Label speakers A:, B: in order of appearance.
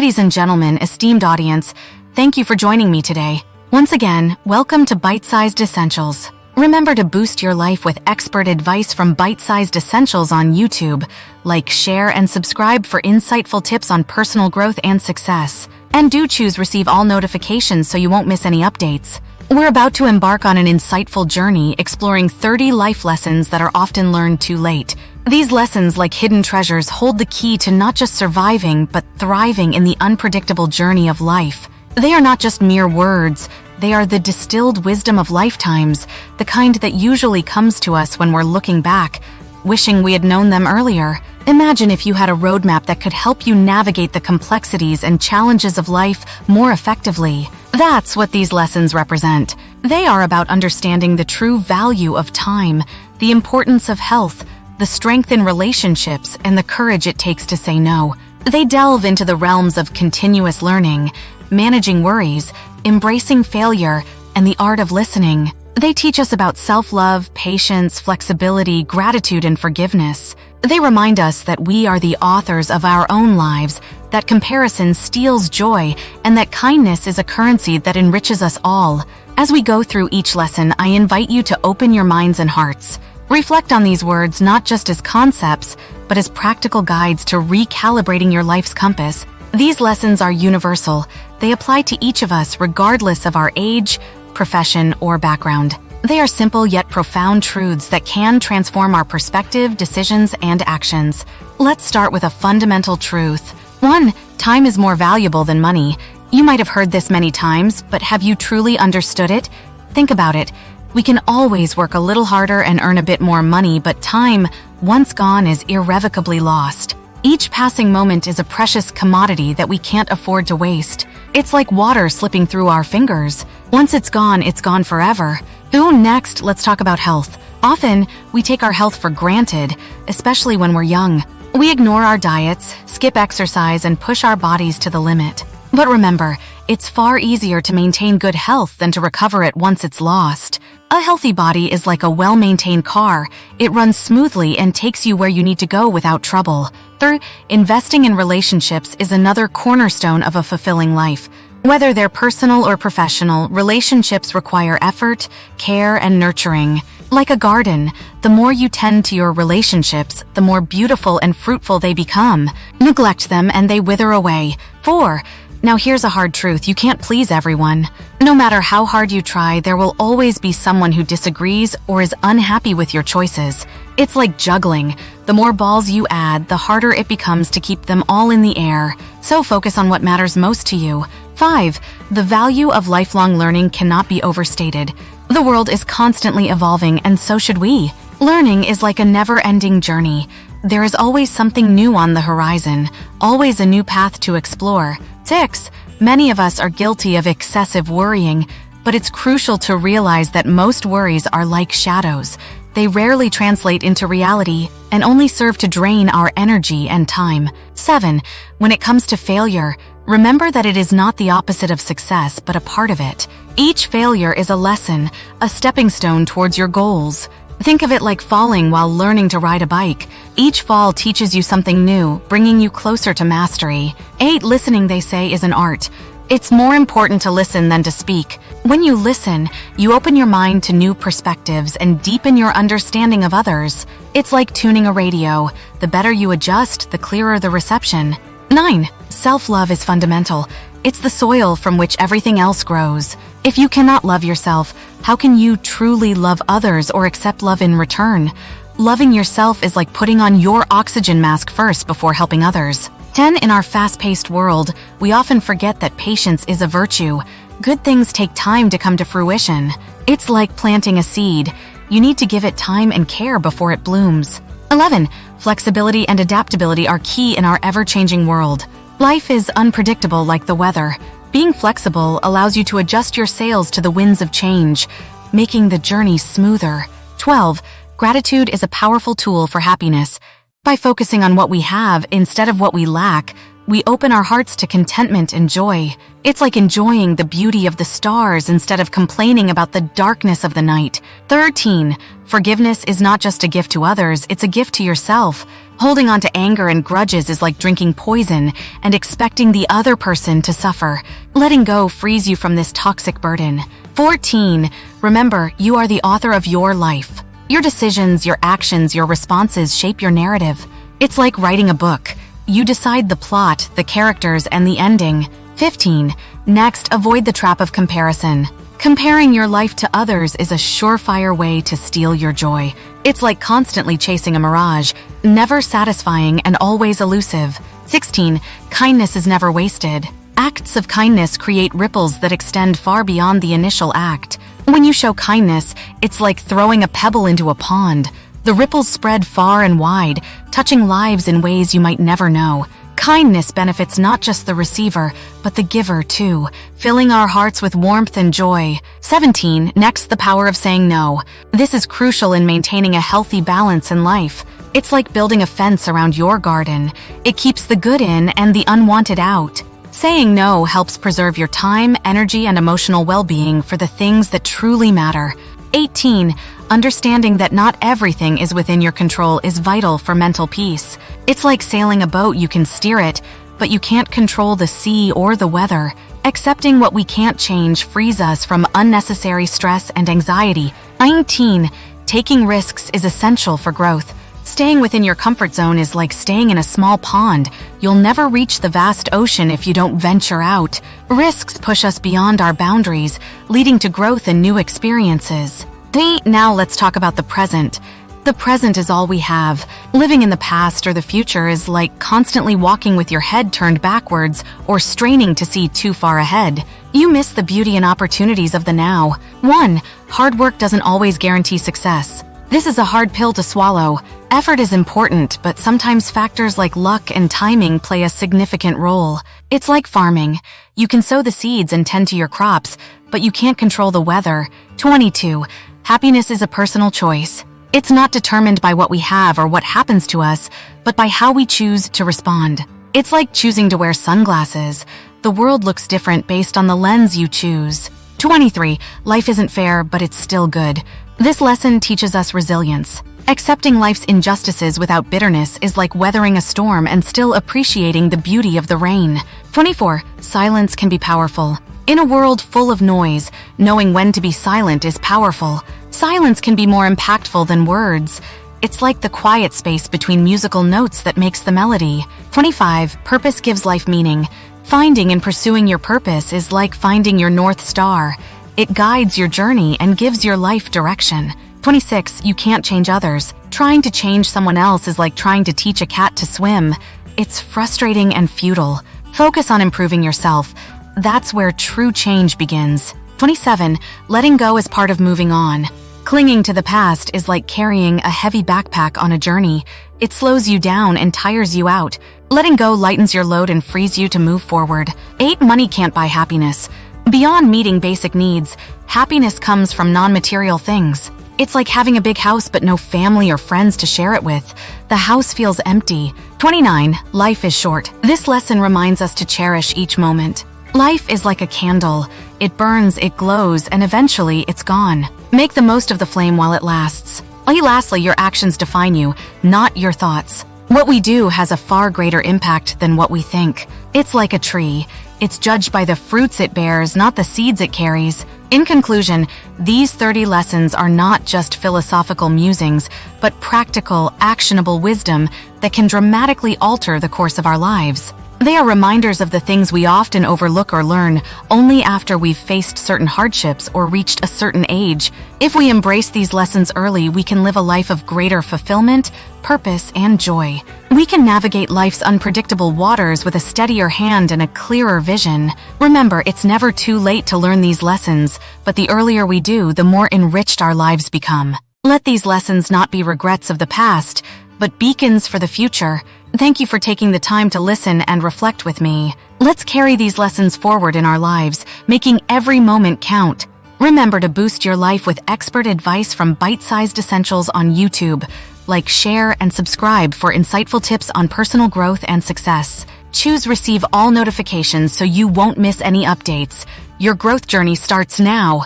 A: Ladies and gentlemen, esteemed audience, thank you for joining me today. Once again, welcome to Bite-Sized Essentials. Remember to boost your life with expert advice from Bite-Sized Essentials on YouTube. Like, share, and subscribe for insightful tips on personal growth and success. And do choose receive all notifications so you won't miss any updates. We're about to embark on an insightful journey exploring 30 life lessons that are often learned too late. These lessons, like hidden treasures, hold the key to not just surviving, but thriving in the unpredictable journey of life. They are not just mere words. They are the distilled wisdom of lifetimes, the kind that usually comes to us when we're looking back, wishing we had known them earlier. Imagine if you had a roadmap that could help you navigate the complexities and challenges of life more effectively. That's what these lessons represent. They are about understanding the true value of time, the importance of health, the strength in relationships, and the courage it takes to say no. They delve into the realms of continuous learning, managing worries, embracing failure, and the art of listening. They teach us about self-love, patience, flexibility, gratitude, and forgiveness. They remind us that we are the authors of our own lives, that comparison steals joy, and that kindness is a currency that enriches us all. As we go through each lesson, I invite you to open your minds and hearts. Reflect on these words not just as concepts, but as practical guides to recalibrating your life's compass. These lessons are universal. They apply to each of us regardless of our age, profession, or background. They are simple yet profound truths that can transform our perspective, decisions, and actions. Let's start with a fundamental truth. 1. Time is more valuable than money. You might have heard this many times, but have you truly understood it? Think about it. We can always work a little harder and earn a bit more money, but time, once gone, is irrevocably lost. Each passing moment is a precious commodity that we can't afford to waste. It's like water slipping through our fingers. Once it's gone forever. Next, let's talk about health. Often, we take our health for granted, especially when we're young. We ignore our diets, skip exercise, and push our bodies to the limit. But remember, it's far easier to maintain good health than to recover it once it's lost. A healthy body is like a well-maintained car. It runs smoothly and takes you where you need to go without trouble. 3. Investing in relationships is another cornerstone of a fulfilling life. Whether they're personal or professional, relationships require effort, care, and nurturing. Like a garden, the more you tend to your relationships, the more beautiful and fruitful they become. Neglect them and they wither away. 4. Now here's a hard truth. You can't please everyone. No matter how hard you try, there will always be someone who disagrees or is unhappy with your choices. It's like juggling. The more balls you add, the harder it becomes to keep them all in the air. So focus on what matters most to you. 5. The value of lifelong learning cannot be overstated. The world is constantly evolving, and so should we. Learning is like a never-ending journey. There is always something new on the horizon, always a new path to explore. 6. Many of us are guilty of excessive worrying, but it's crucial to realize that most worries are like shadows. They rarely translate into reality and only serve to drain our energy and time. 7. When it comes to failure, remember that it is not the opposite of success, but a part of it. Each failure is a lesson, a stepping stone towards your goals. Think of it like falling while learning to ride a bike. Each fall teaches you something new, bringing you closer to mastery. 8. Listening, they say, is an art. It's more important to listen than to speak. When you listen, you open your mind to new perspectives and deepen your understanding of others. It's like tuning a radio. The better you adjust, the clearer the reception. 9. Self-love is fundamental. It's the soil from which everything else grows. If you cannot love yourself, how can you truly love others or accept love in return? Loving yourself is like putting on your oxygen mask first before helping others. 10. In our fast-paced world, we often forget that patience is a virtue. Good things take time to come to fruition. It's like planting a seed. You need to give it time and care before it blooms. 11. Flexibility and adaptability are key in our ever-changing world. Life is unpredictable like the weather. Being flexible allows you to adjust your sails to the winds of change, making the journey smoother. 12. Gratitude is a powerful tool for happiness. By focusing on what we have instead of what we lack, we open our hearts to contentment and joy. It's like enjoying the beauty of the stars instead of complaining about the darkness of the night. 13. Forgiveness is not just a gift to others, it's a gift to yourself. Holding on to anger and grudges is like drinking poison and expecting the other person to suffer. Letting go frees you from this toxic burden. 14. Remember, you are the author of your life. Your decisions, your actions, your responses shape your narrative. It's like writing a book. You decide the plot, the characters, and the ending. 15. Next, avoid the trap of comparison. Comparing your life to others is a surefire way to steal your joy. It's like constantly chasing a mirage, never satisfying and always elusive. 16. Kindness is never wasted. Acts of kindness create ripples that extend far beyond the initial act. When you show kindness, it's like throwing a pebble into a pond. The ripples spread far and wide, touching lives in ways you might never know. Kindness benefits not just the receiver, but the giver too, filling our hearts with warmth and joy. 17. Next, the power of saying no. This is crucial in maintaining a healthy balance in life. It's like building a fence around your garden. It keeps the good in and the unwanted out. Saying no helps preserve your time, energy, and emotional well-being for the things that truly matter. 18. Understanding that not everything is within your control is vital for mental peace. It's like sailing a boat, you can steer it, but you can't control the sea or the weather. Accepting what we can't change frees us from unnecessary stress and anxiety. 19. Taking risks is essential for growth. Staying within your comfort zone is like staying in a small pond. You'll never reach the vast ocean if you don't venture out. Risks push us beyond our boundaries, leading to growth and new experiences. Now let's talk about the present. The present is all we have. Living in the past or the future is like constantly walking with your head turned backwards or straining to see too far ahead. You miss the beauty and opportunities of the now. 1. Hard work doesn't always guarantee success. This is a hard pill to swallow. Effort is important, but sometimes factors like luck and timing play a significant role. It's like farming. You can sow the seeds and tend to your crops, but you can't control the weather. 22. Happiness is a personal choice. It's not determined by what we have or what happens to us, but by how we choose to respond. It's like choosing to wear sunglasses. The world looks different based on the lens you choose. 23. Life isn't fair, but it's still good. This lesson teaches us resilience. Accepting life's injustices without bitterness is like weathering a storm and still appreciating the beauty of the rain. 24. Silence can be powerful. In a world full of noise, knowing when to be silent is powerful. Silence can be more impactful than words. It's like the quiet space between musical notes that makes the melody. 25. Purpose gives life meaning. Finding and pursuing your purpose is like finding your North Star. It guides your journey and gives your life direction. 26. You can't change others. Trying to change someone else is like trying to teach a cat to swim. It's frustrating and futile. Focus on improving yourself. That's where true change begins. 27. Letting go is part of moving on. Clinging to the past is like carrying a heavy backpack on a journey. It slows you down and tires you out. Letting go lightens your load and frees you to move forward. 8. Money can't buy happiness. Beyond meeting basic needs, happiness comes from non-material things. It's like having a big house but no family or friends to share it with. The house feels empty. 29. Life is short. This lesson reminds us to cherish each moment. Life is like a candle. It burns, it glows, and eventually it's gone. Make the most of the flame while it lasts. Lastly, your actions define you, not your thoughts. What we do has a far greater impact than what we think. It's like a tree. It's judged by the fruits it bears, not the seeds it carries. In conclusion, these 30 lessons are not just philosophical musings, but practical, actionable wisdom that can dramatically alter the course of our lives. They are reminders of the things we often overlook or learn only after we've faced certain hardships or reached a certain age. If we embrace these lessons early, we can live a life of greater fulfillment, purpose, and joy. We can navigate life's unpredictable waters with a steadier hand and a clearer vision. Remember, it's never too late to learn these lessons, but the earlier we do, the more enriched our lives become. Let these lessons not be regrets of the past, but beacons for the future. Thank you for taking the time to listen and reflect with me. Let's carry these lessons forward in our lives, making every moment count. Remember to boost your life with expert advice from Bitesized Essentials on YouTube. Like, share, and subscribe for insightful tips on personal growth and success. Choose Receive All Notifications so you won't miss any updates. Your growth journey starts now.